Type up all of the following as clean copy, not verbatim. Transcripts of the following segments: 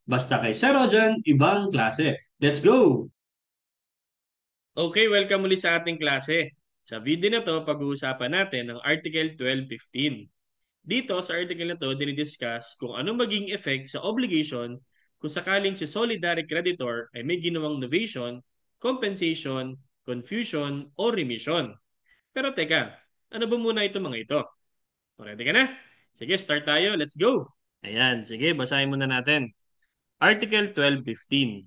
Basta kay Sir Rojan, ibang klase. Let's go! Okay, welcome muli sa ating klase. Sa video na to, pag-uusapan natin ang Article 1215. Dito sa article na to, dinidiscuss kung ano maging effect sa obligation kung sakaling si solidary creditor ay may ginawang novation, compensation, confusion, o remission. Pero teka, ano ba muna ito mga ito? Ready ka na? Sige, start tayo. Let's go! Ayan, sige, basahin muna natin. Article 1215.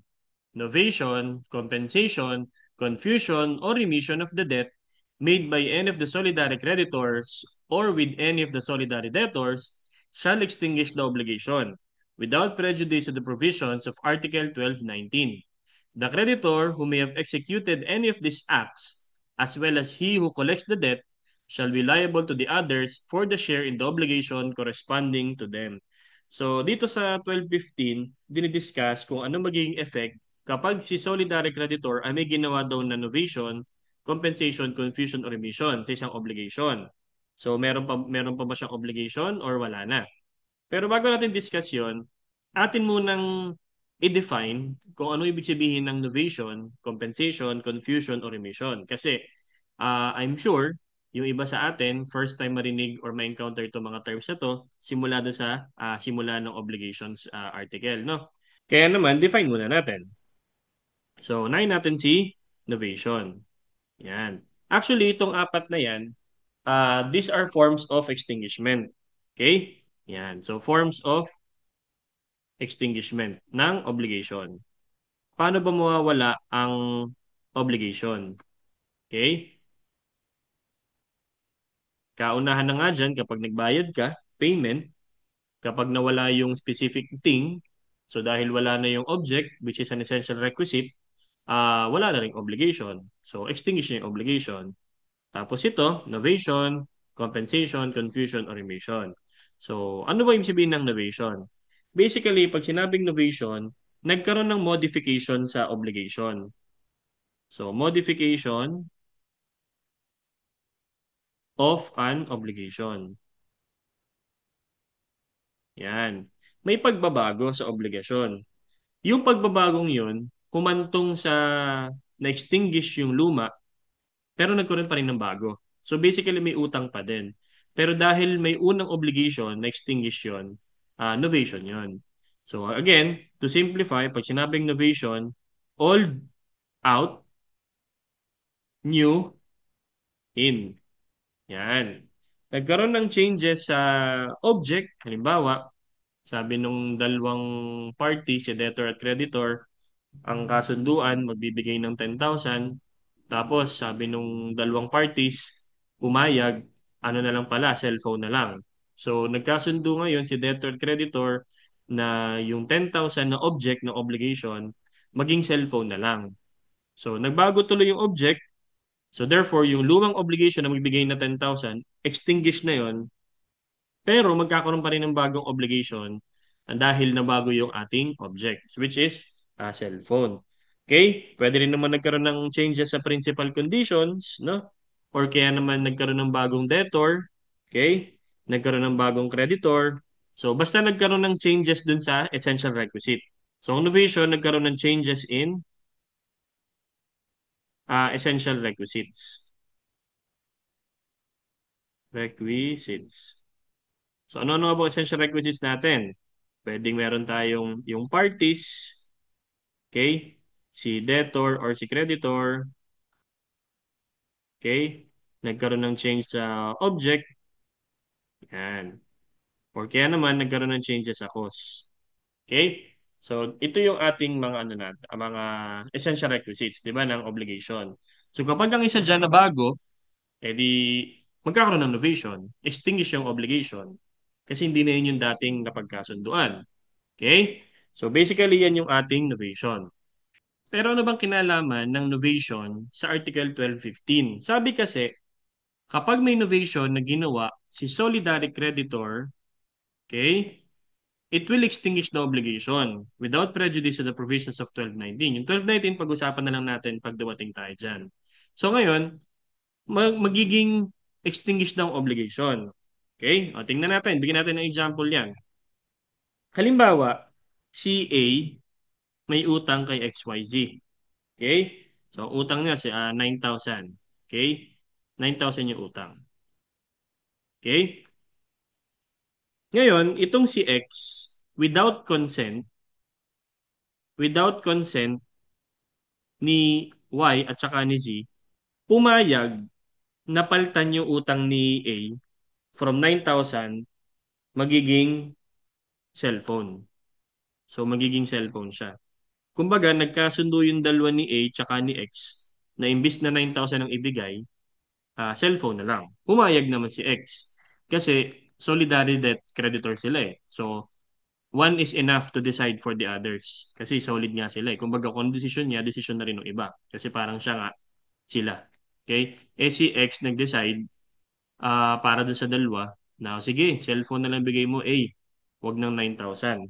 Novation, compensation, confusion, or remission of the debt made by any of the solidary creditors or with any of the solidary debtors shall extinguish the obligation without prejudice to the provisions of Article 1219. The creditor who may have executed any of these acts, as well as he who collects the debt, shall be liable to the others for the share in the obligation corresponding to them. So, dito sa 1215, dinidiscuss kung ano magiging effect kapag si solidary creditor ay may ginawa daw na novation, compensation, confusion, or remission sa isang obligation. So, meron pa ba siyang obligation or wala na? Pero bago natin discuss yun, atin munang i-define kung ano ibig sabihin ng novation, compensation, confusion, or remission. Kasi I'm sure yung iba sa atin, first time marinig or ma-encounter itong mga terms na to, simula doon sa simula ng obligations article, no? Kaya naman, define muna natin. So, unahin natin si novation. Yan. Actually, itong apat na yan, these are forms of extinguishment. Okay? Yan. So, forms of extinguishment ng obligation. Paano ba mawawala ang obligation? Okay? Kaunahan na nga dyan, kapag nagbayad ka, payment, kapag nawala yung specific thing, so dahil wala na yung object, which is an essential requisite, wala na ring obligation. So, extinguish na yung obligation. Tapos ito, novation, compensation, confusion, or remission. So, ano ba yung sabihin ng novation? Basically, pag sinabing novation, nagkaroon ng modification sa obligation. So, modification of an obligation. Yan. May pagbabago sa obligasyon. Yung pagbabagong yun, humantong sa na-extinguish yung luma, pero nagkaroon pa rin ng bago. So basically may utang pa din. Pero dahil may unang obligation na extinguish yun, novation yun. So again, to simplify, pag sinabing novation, old out, new in. Yan. Nagkaroon ng changes sa object, halimbawa, sabi nung dalawang party, si debtor at creditor, ang kasunduan magbibigay ng 10,000. Tapos sabi nung dalawang parties, pumayag, ano na lang pala, cellphone na lang. So nagkasundo ngayon si debtor at creditor na yung 10,000 na object ng obligation maging cellphone na lang. So nagbago tuloy yung object. So therefore, yung lumang obligation na magbigay na 10,000, extinguish na yon, pero magkakaroon pa rin ng bagong obligation dahil nabago yung ating object, which is cellphone. Okay? Pwede rin naman nagkaroon ng changes sa principal conditions, no? Or kaya naman nagkaroon ng bagong debtor, okay? Nagkaroon ng bagong creditor. So, basta nagkaroon ng changes dun sa essential requisite. So, ang novation, nagkaroon ng changes in essential requisites. Requisites. So, ano-ano ba essential requisites natin? Pwedeng meron tayong yung parties, okay? Si debtor or si creditor, okay? Nagkaroon ng change sa object, yan. Or kaya naman nagkaroon ng changes sa cost. Okay? So, ito yung ating mga ano na, mga essential requisites, 'di ba, ng obligation. So, kapag ang isa diyan na bago, edi magkakaroon ng novation, extinguish yung obligation kasi hindi na yun yung dating napagkasunduan. Okay? So, basically yan yung ating novation. Pero ano bang kinalaman ng novation sa Article 1215? Sabi kasi, kapag may novation na ginawa si solidary creditor, okay, it will extinguish the obligation without prejudice to the provisions of 1219. Yung 1219, pag-usapan na lang natin pag dumating tayo dyan. So ngayon, magiging extinguish ng obligation. Okay? O, tingnan natin. Bigyan natin ng example yan. Halimbawa, si A may utang kay XYZ. Okay? So, ang utang niya si 9,000. Okay? 9,000 yung utang. Okay? Ngayon, itong si X, without consent, without consent ni Y at saka ni Z, pumayag na palitan yung utang ni A from 9,000 magiging cellphone. So, magiging cellphone siya. Kumbaga, nagkasundo yung dalawa ni A tsaka ni X na imbis na 9,000 ang ibigay, cellphone na lang. Pumayag naman si X. Kasi solidarity debt creditor sila eh. So, one is enough to decide for the others. Kasi solid nga sila eh. Kumbaga, kung decision niya, decision na rin ng iba. Kasi parang siya nga, sila. Okay? Eh si X nag-decide para dun sa dalawa na, sige, cellphone na lang bigay mo, A. Wag ng 9,000.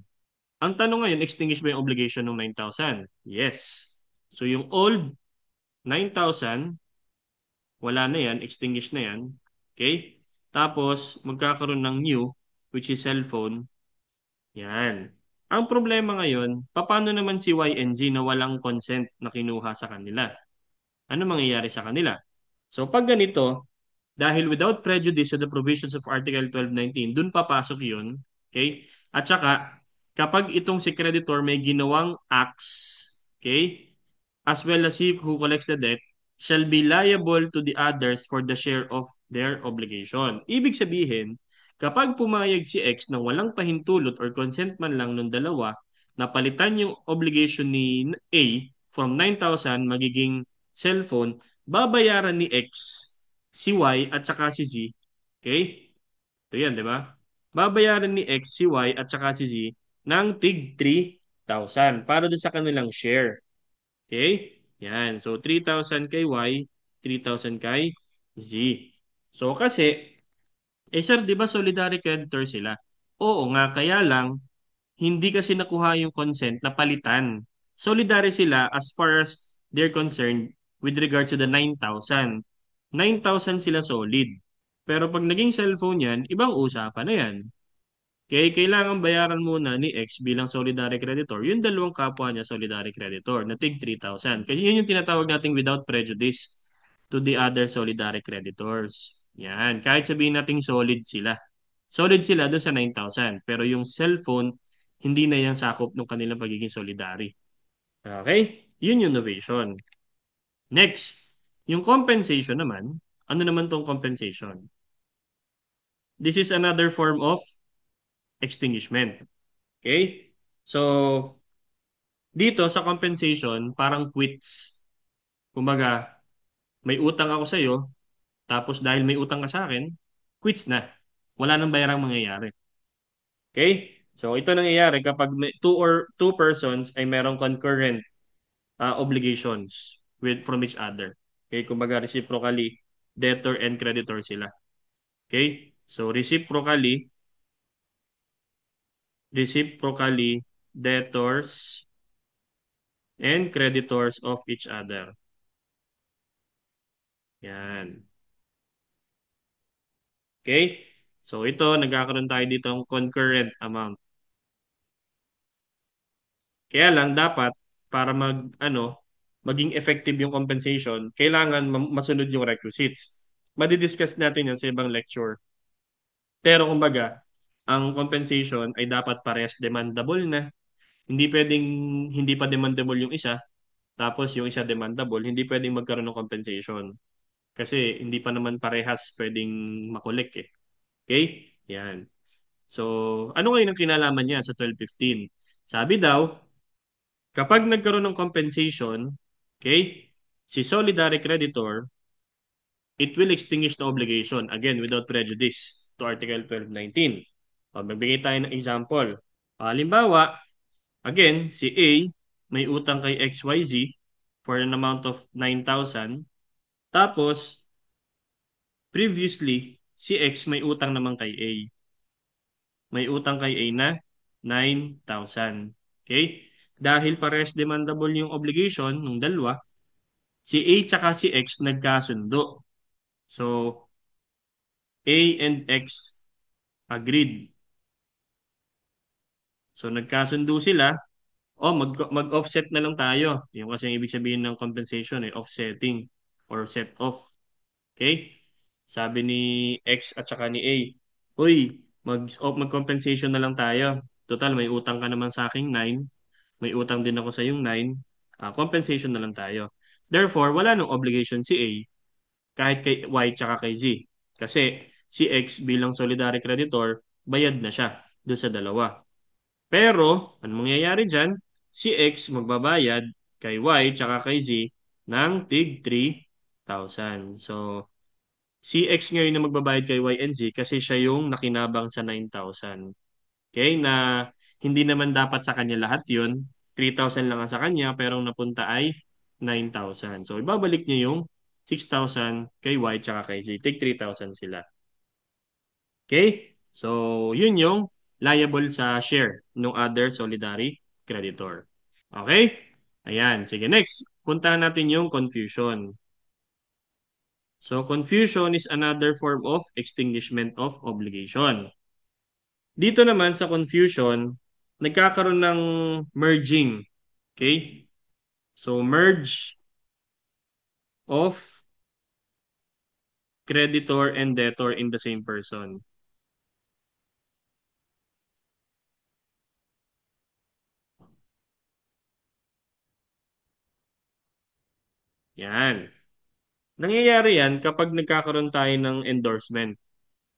Ang tanong ngayon, extinguish ba yung obligation ng 9,000? Yes. So yung old 9,000, wala na yan, extinguish na yan. Okay? Tapos, magkakaroon ng new, which is cellphone. Yan. Ang problema ngayon, paano naman si Y and Z na walang consent na kinuha sa kanila? Ano mangyayari sa kanila? So pag ganito, dahil without prejudice to the provisions of Article 1219, dun papasok yun. Okay? At saka, kapag itong si creditor may ginawang acts, okay, as well as he who collects the debt, shall be liable to the others for the share of their obligation. Ibig sabihin, kapag pumayag si X nang walang pahintulot or consent man lang ng dalawa, na palitan yung obligation ni A from 9,000 magiging cellphone, babayaran ni X si Y at saka si Z. Okay? Ito yan, di ba? Babayaran ni X si Y at saka si Z ng tig 3,000 para doon sa kanilang share. Okay? Yan. So, 3,000 kay Y, 3,000 kay Z. So, kasi, sir, di ba solidary creditor sila? Oo nga, kaya lang, hindi kasi nakuha yung consent na palitan. Solidary sila as far as they're concerned with regards to the 9,000. 9,000 sila solid. Pero pag naging cellphone yan, ibang usapan na yan. Kaya kailangan bayaran muna ni X bilang solidary creditor yung dalawang kapwa niya solidary creditor na tig 3,000. Kasi yun yung tinatawag nating without prejudice to the other solidary creditors. Yan. Kahit sabihin nating solid sila. Solid sila doon sa 9,000. Pero yung cellphone, hindi na yan sakop ng kanilang pagiging solidary. Okay? Yun yung novation. Next, yung compensation naman. Ano naman tong compensation? This is another form of extinguishment. Okay? So, dito sa compensation, parang quits. Kumbaga, may utang ako sa'yo, tapos dahil may utang ka sa akin, quits na. Wala nang bayarang mangyayari. Okay? So, ito nangyayari kapag may two persons ay merong concurrent obligations from each other. Okay? Kumbaga, reciprocally, debtor and creditor sila. Okay? So, reciprocally, debtors and creditors of each other. Yan. Okay? So ito, nagkakaroon tayo dito ng concurrent amount. Kaya lang dapat para maging effective yung compensation, kailangan masunod yung requisites. Madidiscuss natin yan sa ibang lecture. Pero kumbaga, ang compensation ay dapat parehas demandable na. Hindi pwedeng hindi pa demandable yung isa, tapos yung isa demandable, hindi pwedeng magkaroon ng compensation. Kasi hindi pa naman parehas pwedeng makolek eh. Okay? Yan. So, ano ngayon ang kinalaman niya sa 1215? Sabi daw, kapag nagkaroon ng compensation, okay, si solidary creditor, it will extinguish the obligation, again, without prejudice to Article 1219. Magbigay tayo ng example. Halimbawa, again, si A may utang kay XYZ for an amount of 9,000. Tapos, previously, si X may utang naman kay A. May utang kay A na 9,000. Okay? Dahil pares demandable yung obligation ng dalawa, si A tsaka si X nagkasundo. So, A and X agreed. So nagkasundo sila, oh mag-offset na lang tayo. Yung kasi yung ibig sabihin ng compensation offsetting or set off. Okay? Sabi ni X at saka ni A, uy, mag-compensation na lang tayo. Total, may utang ka naman sa aking 9. May utang din ako sa yung 9. Compensation na lang tayo. Therefore, wala nang obligation si A kahit kay Y tsaka kay Z. Kasi si X bilang solidary creditor, bayad na siya doon sa dalawa. Pero, anong mangyayari dyan? Si X magbabayad kay Y tsaka kay Z ng tig 3,000. So, si X ngayon na magbabayad kay Y and Z kasi siya yung nakinabang sa 9,000. Okay? Na hindi naman dapat sa kanya lahat yun. 3,000 lang ang sa kanya pero ang napunta ay 9,000. So, ibabalik niya yung 6,000 kay Y tsaka kay Z. Take 3,000 sila. Okay? So, yun yung liable sa share ng other solidary creditor. Okay? Ayan. Sige, next. Puntahan natin yung confusion. So, confusion is another form of extinguishment of obligation. Dito naman sa confusion, nagkakaroon ng merging. Okay? So, merge of creditor and debtor in the same person. Yan. Nangyayari yan kapag nagkakaroon tayo ng endorsement.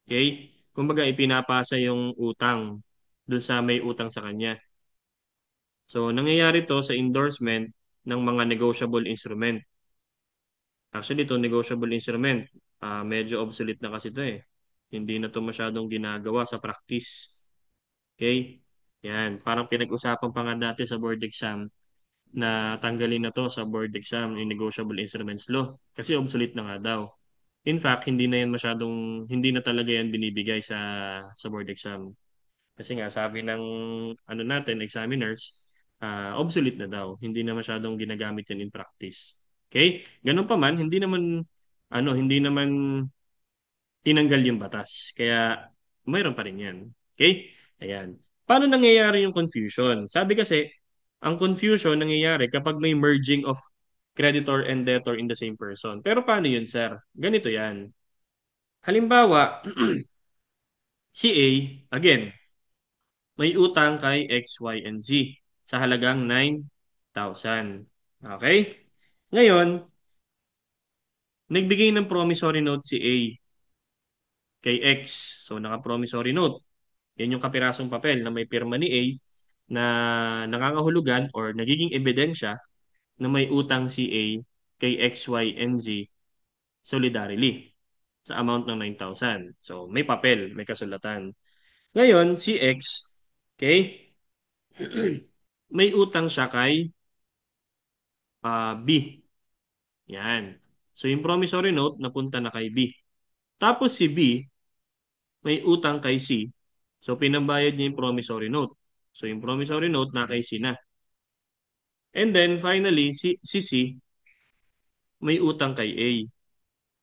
Okay? Kumbaga, ipinapasa yung utang doon sa may utang sa kanya. So, nangyayari to sa endorsement ng mga negotiable instrument. Actually, ito negotiable instrument. Medyo obsolete na kasi ito eh. Hindi na to masyadong ginagawa sa practice. Okay? Yan. Parang pinag-usapan pa nga dati sa board exam na tanggalin na to sa board exam yung negotiable instruments law. Kasi obsolete na nga daw. In fact, hindi na talaga yan binibigay sa board exam. Kasi nga, sabi ng ano natin, examiners, obsolete na daw. Hindi na masyadong ginagamit yan in practice. Okay? Ganun pa man, hindi naman tinanggal yung batas. Kaya, mayroon pa rin yan. Okay? Ayan. Paano nangyayari yung confusion? Sabi kasi, ang confusion nangyayari kapag may merging of creditor and debtor in the same person. Pero paano yun, sir? Ganito yan. Halimbawa, si A, again, may utang kay X, Y, and Z sa halagang 9,000. Okay? Ngayon, nagbigay ng promissory note si A kay X. So, naka-promissory note. Yan yung kapirasong papel na may pirma ni A na nangangahulugan or nagiging ebidensya na may utang si A kay X, Y, and Z solidarily sa amount ng 9,000. So, may papel, may kasulatan. Ngayon, si X, okay, may utang siya kay B. Yan. So, yung promissory note napunta na kay B. Tapos si B, may utang kay C. So, pinambayad niya yung promissory note. So, yung promissory note na kay C na. And then, finally, si C, may utang kay A.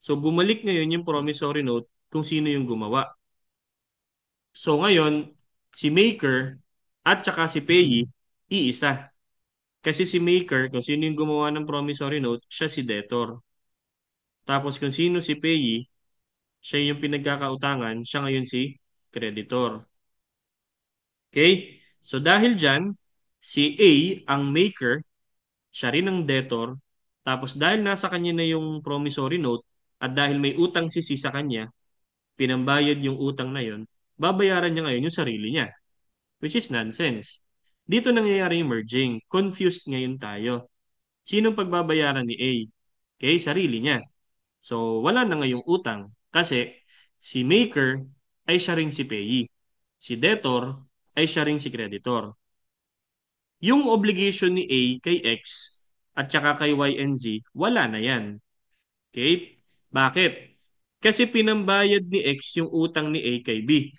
So, bumalik ngayon yung promissory note kung sino yung gumawa. So, ngayon, si maker at saka si payee, iisa. Kasi si maker, kung sino yung gumawa ng promissory note, siya si debtor. Tapos kung sino si payee, siya yung pinagkakautangan, siya ngayon si creditor. Okay? So dahil dyan, si A ang maker, siya rin ang debtor, tapos dahil nasa kanya na yung promissory note, at dahil may utang si C sa kanya, pinambayad yung utang na yon, babayaran niya ngayon yung sarili niya, which is nonsense. Dito nangyayari yung merging. Confused ngayon tayo. Sinong pagbabayaran ni A? Okay, sarili niya. So, wala na ngayong utang kasi si maker ay siya ring si payee. Si debtor ay siya ring si creditor. Yung obligation ni A kay X at saka kay Y and Z, wala na yan. Okay? Bakit? Kasi pinambayad ni X yung utang ni A kay B.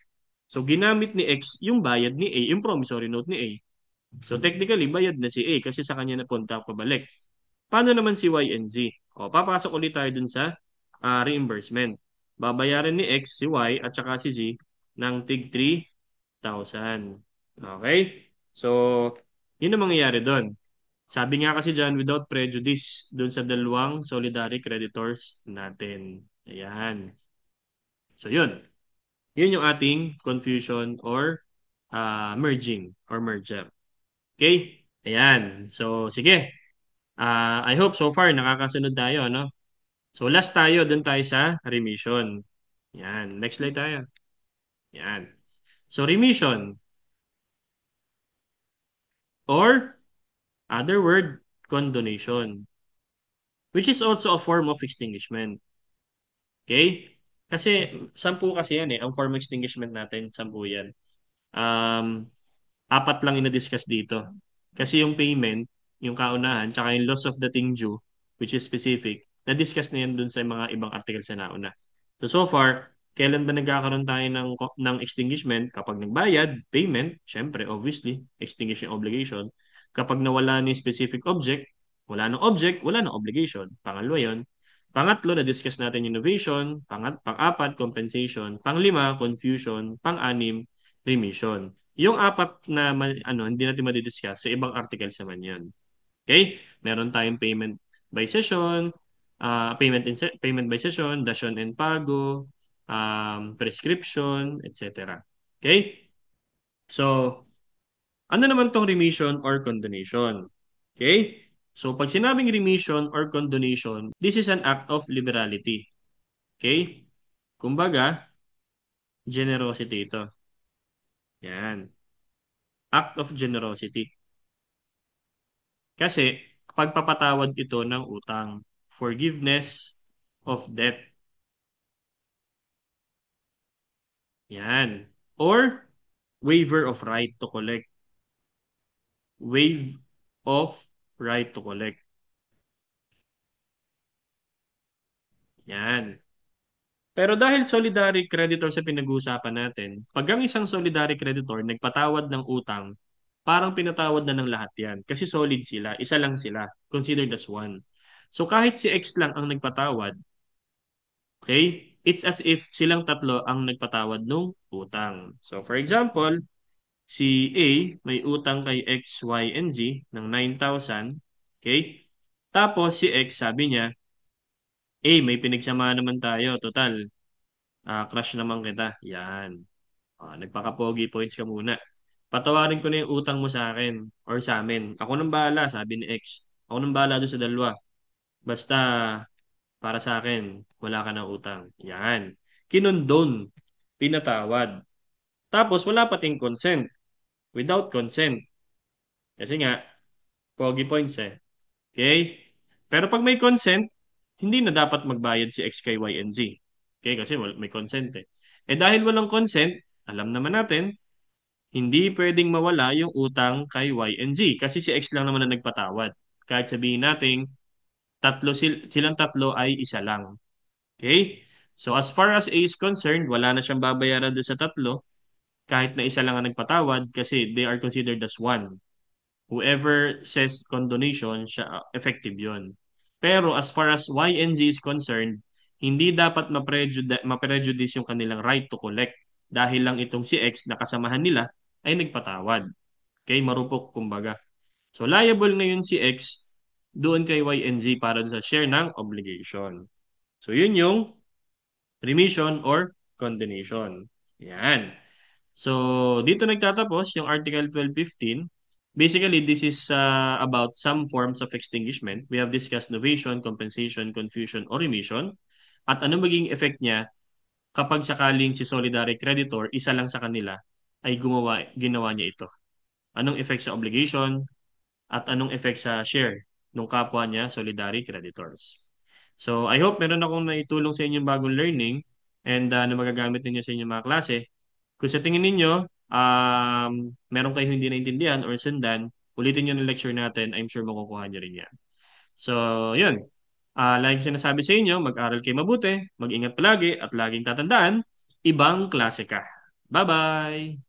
So, ginamit ni X yung bayad ni A, yung promissory note ni A. So, technically, bayad na si A kasi sa kanya napunta pabalik. Paano naman si Y and Z? O, papasok ulit tayo dun sa reimbursement. Babayaran ni X si Y at saka si Z ng tig 3,000. Okay? So, yun ang mangyayari doon. Sabi nga kasi dyan, without prejudice doon sa dalawang solidary creditors natin. Ayan. So, yun. Yun yung ating confusion or merging or merger. Okay? Ayan. So, sige. I hope so far nakakasunod tayo, no? So, last tayo, dun tayo sa remission. Yan. Next slide tayo. Yan. So, remission or other word, condonation, which is also a form of extinguishment. Okay? Kasi, 10 kasi yan eh. Ang form of extinguishment natin, 10 yan. Um, Apat lang ina-discuss dito. Kasi yung payment, yung kaunahan, tsaka yung loss of the thing due, which is specific, na-discuss na yan dun sa mga ibang articles na nauna. So far, kailan ba nagkakaroon tayo ng extinguishment? Kapag nagbayad, payment, syempre, obviously, extinguish yung obligation. Kapag nawala ni specific object, wala ng object, wala ng obligation. Pangalawa yun. Pangatlo, na-discuss natin innovation. Pang-apat, compensation. Panglima, confusion. Pang-anim, remission. Yung apat na hindi natin madidiscuss sa ibang articles naman yun. Okay? Meron tayong payment by session, payment by session, dasyon and pago, prescription, etc. Okay? So, ano naman tong remission or condonation? Okay? So, pag sinabing remission or condonation, this is an act of liberality. Okay? Kumbaga, generosity ito. Yan. Act of generosity. Kasi, pagpapatawad ito ng utang. Forgiveness of debt. Yan. Or, waiver of right to collect. Waive of right to collect. Yan. Pero dahil solidary creditor sa pinag-uusapan natin, pag ang isang solidary creditor nagpatawad ng utang, parang pinatawad na ng lahat yan. Kasi solid sila, isa lang sila, considered as one. So kahit si X lang ang nagpatawad, okay, it's as if silang tatlo ang nagpatawad ng utang. So for example, si A may utang kay X, Y, and Z ng 9,000, okay? Tapos si X sabi niya, may pinagsama naman tayo, total. Crush naman kita. Yan. Nagpaka-pogi points ka muna. Patawarin ko na yung utang mo sa akin or sa amin. Ako nang bahala, sabi ni X. Ako nang bahala doon sa dalawa. Basta para sa akin, wala ka ng utang. Yan. Kinondone. Pinatawad. Tapos wala pating consent. Without consent. Kasi nga, pogi points eh. Okay? Pero pag may consent, hindi na dapat magbayad si X kay Y and Z. Okay? Kasi may consent eh. Dahil walang consent, alam naman natin, hindi pwedeng mawala yung utang kay Y and Z kasi si X lang naman na nagpatawad. Kahit sabihin natin, silang tatlo ay isa lang. Okay? So as far as A is concerned, wala na siyang babayaran doon sa tatlo kahit na isa lang ang nagpatawad kasi they are considered as one. Whoever says condonation, siya, effective yon. Pero as far as Y and Z is concerned, hindi dapat ma-prejudice yung kanilang right to collect dahil lang itong si X na kasamahan nila ay nagpatawad. Okay, marupok kumbaga. So liable ngayon si X doon kay Y and Z para sa share ng obligation. So yun yung remission or condonation. Yan. So, dito nagtatapos yung Article 1215. Basically, this is about some forms of extinguishment. We have discussed novation, compensation, confusion, or remission. At ano maging effect niya kapag sakaling si solidary creditor, isa lang sa kanila, ay ginawa niya ito. Anong effect sa obligation at anong effect sa share ng kapwa niya, solidary creditors. So, I hope meron akong naitulong sa inyong bagong learning and na magagamit ninyo sa inyong mga klase. Kung sa tingin ninyo, meron kayo hindi naintindihan or sundan, ulitin nyo ng lecture natin. I'm sure makukuha nyo rin yan. So, yun. Laging sinasabi sa inyo, mag-aral kayo mabuti, mag-ingat palagi, at laging tatandaan, ibang klase ka. Bye-bye!